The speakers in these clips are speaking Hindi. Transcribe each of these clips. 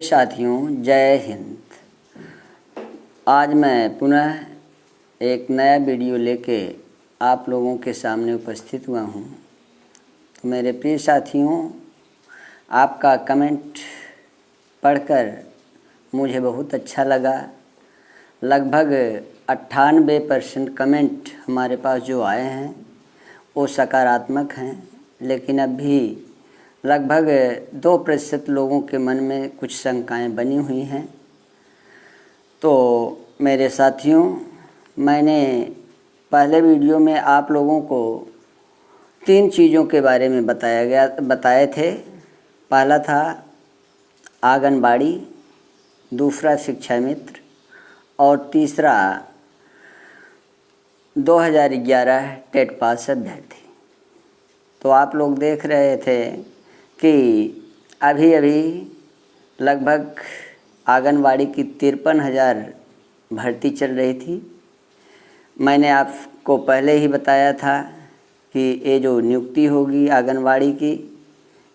साथियों, जय हिंद। आज मैं पुनः एक नया वीडियो लेके आप लोगों के सामने उपस्थित हुआ हूँ। तो मेरे प्रिय साथियों, आपका कमेंट पढ़कर मुझे बहुत अच्छा लगा। लगभग 98% कमेंट हमारे पास जो आए हैं वो सकारात्मक हैं, लेकिन अभी लगभग 2% लोगों के मन में कुछ शंकाएं बनी हुई हैं। तो मेरे साथियों, मैंने पहले वीडियो में आप लोगों को 3 चीज़ों के बारे में बताए थे। पहला था आंगनबाड़ी, दूसरा शिक्षा मित्र और तीसरा 2011 टेट पास अभ्यर्थी। तो आप लोग देख रहे थे कि अभी लगभग आंगनबाड़ी की 53,000 भर्ती चल रही थी। मैंने आपको पहले ही बताया था कि ये जो नियुक्ति होगी आंगनबाड़ी की,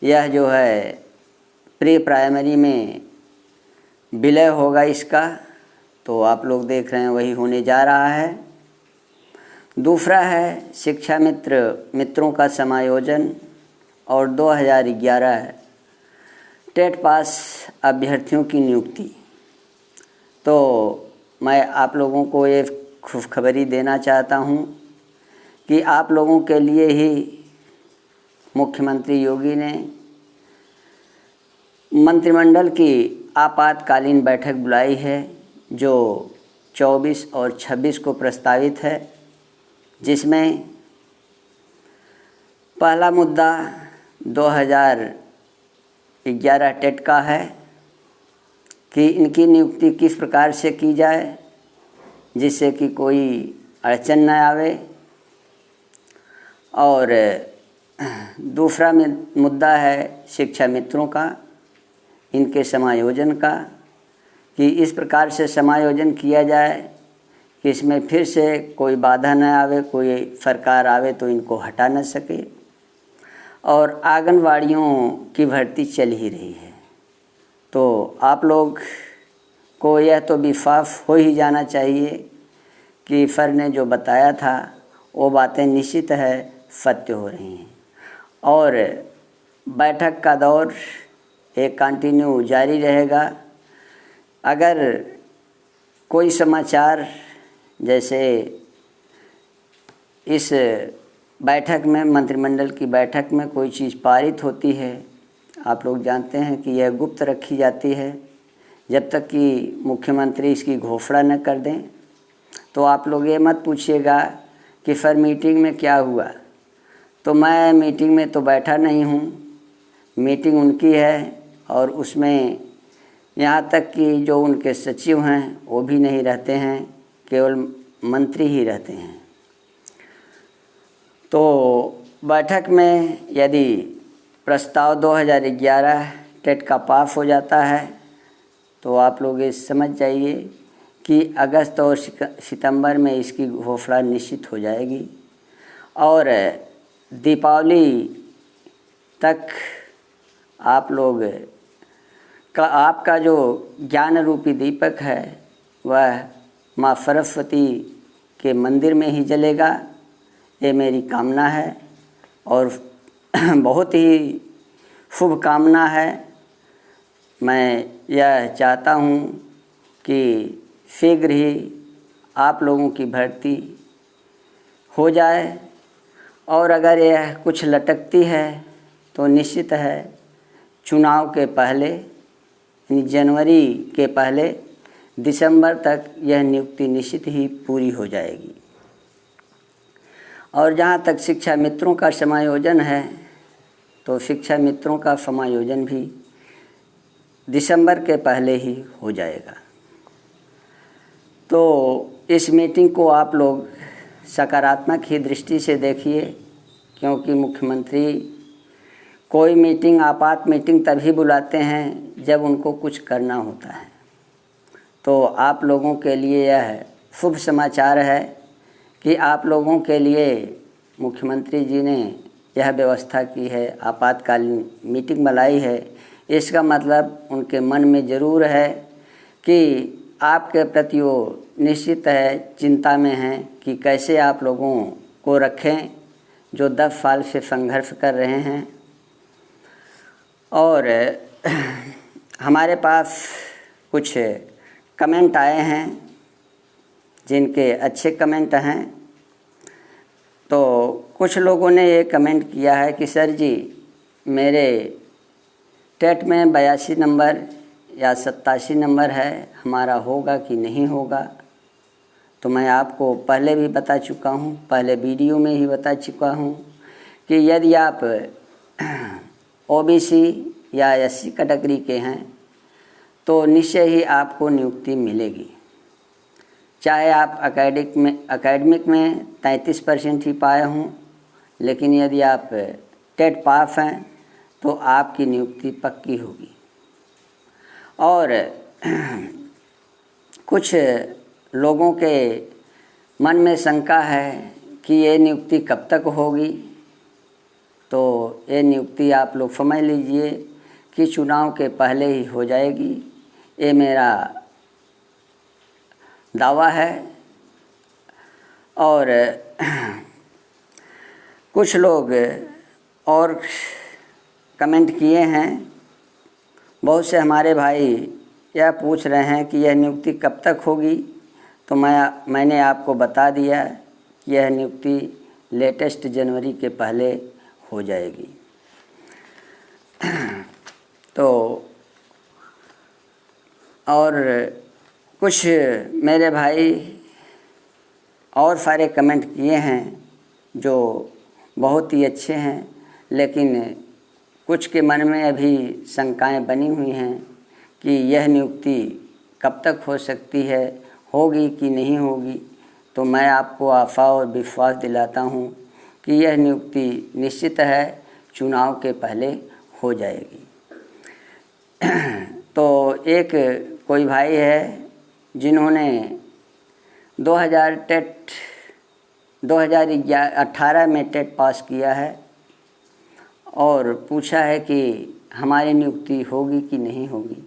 यह जो है प्री प्राइमरी में विलय होगा इसका। तो आप लोग देख रहे हैं वही होने जा रहा है। दूसरा है शिक्षा मित्रों का समायोजन और 2011 टेट पास अभ्यर्थियों की नियुक्ति। तो मैं आप लोगों को ये खुशखबरी देना चाहता हूँ कि आप लोगों के लिए ही मुख्यमंत्री योगी ने मंत्रिमंडल की आपातकालीन बैठक बुलाई है, जो 24 और 26 को प्रस्तावित है, जिसमें पहला मुद्दा 2011 टेट का है कि इनकी नियुक्ति किस प्रकार से की जाए जिससे कि कोई अड़चन न आवे। और दूसरा मुद्दा है शिक्षा मित्रों का, इनके समायोजन का, कि इस प्रकार से समायोजन किया जाए कि इसमें फिर से कोई बाधा न आवे, कोई सरकार आवे तो इनको हटा न सके। और आंगनवाड़ियों की भर्ती चल ही रही है। तो आप लोग को यह तो विश्वास हो ही जाना चाहिए कि सर ने जो बताया था वो बातें निश्चित है सत्य हो रही हैं। और बैठक का दौर एक कंटिन्यू जारी रहेगा। अगर कोई समाचार जैसे इस बैठक में, मंत्रिमंडल की बैठक में कोई चीज़ पारित होती है, आप लोग जानते हैं कि यह गुप्त रखी जाती है जब तक कि मुख्यमंत्री इसकी घोषणा न कर दें। तो आप लोग ये मत पूछिएगा कि सर मीटिंग में क्या हुआ। तो मैं मीटिंग में तो बैठा नहीं हूँ, मीटिंग उनकी है और उसमें यहाँ तक कि जो उनके सचिव हैं वो भी नहीं रहते हैं, केवल मंत्री ही रहते हैं। तो बैठक में यदि प्रस्ताव 2011 टेट का पास हो जाता है तो आप लोग ये समझ जाइए कि अगस्त और सितंबर में इसकी घोषणा निश्चित हो जाएगी और दीपावली तक आप लोग का आपका जो ज्ञान रूपी दीपक है वह माँ सरस्वती के मंदिर में ही जलेगा। ये मेरी कामना है और बहुत ही शुभ कामना है। मैं यह चाहता हूँ कि शीघ्र ही आप लोगों की भर्ती हो जाए और अगर यह कुछ लटकती है तो निश्चित है चुनाव के पहले, यानी जनवरी के पहले दिसंबर तक यह नियुक्ति निश्चित ही पूरी हो जाएगी। और जहाँ तक शिक्षा मित्रों का समायोजन है तो शिक्षा मित्रों का समायोजन भी दिसंबर के पहले ही हो जाएगा। तो इस मीटिंग को आप लोग सकारात्मक ही दृष्टि से देखिए, क्योंकि मुख्यमंत्री कोई मीटिंग, आपात मीटिंग तभी बुलाते हैं जब उनको कुछ करना होता है। तो आप लोगों के लिए यह शुभ समाचार है कि आप लोगों के लिए मुख्यमंत्री जी ने यह व्यवस्था की है, आपातकालीन मीटिंग बुलाई है इसका मतलब उनके मन में ज़रूर है कि आपके प्रति वो निश्चित है चिंता में हैं कि कैसे आप लोगों को रखें जो 10 साल से संघर्ष कर रहे हैं। और हमारे पास कुछ कमेंट आए हैं जिनके अच्छे कमेंट हैं। तो कुछ लोगों ने ये कमेंट किया है कि सर जी मेरे टेट में 82 नंबर या 87 नंबर है, हमारा होगा कि नहीं होगा। तो मैं आपको पहले भी बता चुका हूँ, पहले वीडियो में ही बता चुका हूँ कि यदि आप ओबीसी या एससी कैटेगरी के हैं तो निश्चय ही आपको नियुक्ति मिलेगी, चाहे आप एकेडमिक में 33% ही पाए हों, लेकिन यदि आप टेट पास हैं तो आपकी नियुक्ति पक्की होगी। और कुछ लोगों के मन में शंका है कि ये नियुक्ति कब तक होगी। तो ये नियुक्ति आप लोग समझ लीजिए कि चुनाव के पहले ही हो जाएगी, ये मेरा दावा है। और कुछ लोग और कमेंट किए हैं, बहुत से हमारे भाई यह पूछ रहे हैं कि यह नियुक्ति कब तक होगी। तो मैंने आपको बता दिया कि यह नियुक्ति लेटेस्ट जनवरी के पहले हो जाएगी। तो और कुछ मेरे भाई और सारे कमेंट किए हैं जो बहुत ही अच्छे हैं, लेकिन कुछ के मन में अभी शंकाएं बनी हुई हैं कि यह नियुक्ति कब तक हो सकती है, होगी कि नहीं होगी। तो मैं आपको आशा और विश्वास दिलाता हूं कि यह नियुक्ति निश्चित है चुनाव के पहले हो जाएगी। तो एक कोई भाई है जिन्होंने 2018 में टेट पास किया है और पूछा है कि हमारी नियुक्ति होगी कि नहीं होगी।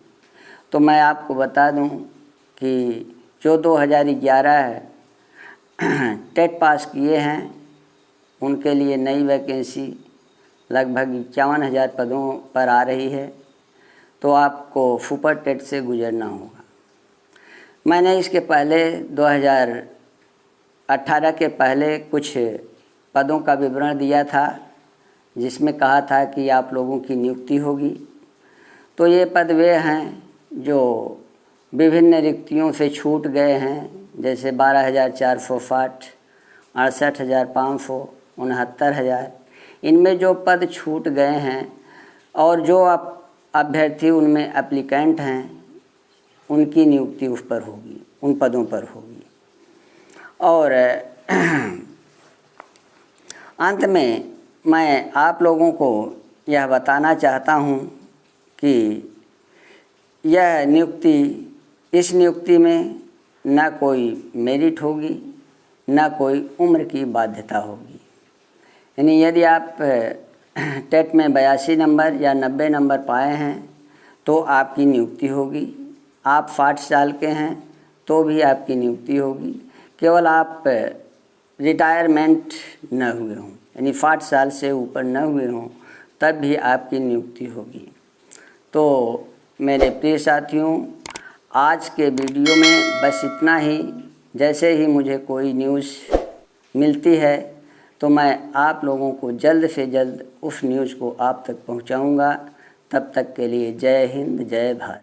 तो मैं आपको बता दूं कि जो 2011 टेट पास किए हैं उनके लिए नई वैकेंसी लगभग 51,000 पदों पर आ रही है, तो आपको सुपर टेट से गुजरना होगा। मैंने इसके पहले 2018 के पहले कुछ पदों का विवरण दिया था जिसमें कहा था कि आप लोगों की नियुक्ति होगी। तो ये पद वे हैं जो विभिन्न रिक्तियों से छूट गए हैं, जैसे 12,460, 68,500, 69,000। इनमें जो पद छूट गए हैं और जो अभ्यर्थी उनमें एप्लीकेंट हैं उनकी नियुक्ति उस पर होगी, उन पदों पर होगी। और अंत में मैं आप लोगों को यह बताना चाहता हूँ कि यह नियुक्ति, इस नियुक्ति में न कोई मेरिट होगी न कोई उम्र की बाध्यता होगी। यानी यदि आप टेट में 82 नंबर या 90 नंबर पाए हैं तो आपकी नियुक्ति होगी। आप 60 साल के हैं तो भी आपकी नियुक्ति होगी। केवल आप रिटायरमेंट न हुए हों, यानी 60 साल से ऊपर न हुए हों, तब भी आपकी नियुक्ति होगी। तो मेरे प्रिय साथियों, आज के वीडियो में बस इतना ही। जैसे ही मुझे कोई न्यूज़ मिलती है तो मैं आप लोगों को जल्द से जल्द उस न्यूज़ को आप तक पहुंचाऊंगा। तब तक के लिए जय हिंद, जय भारत।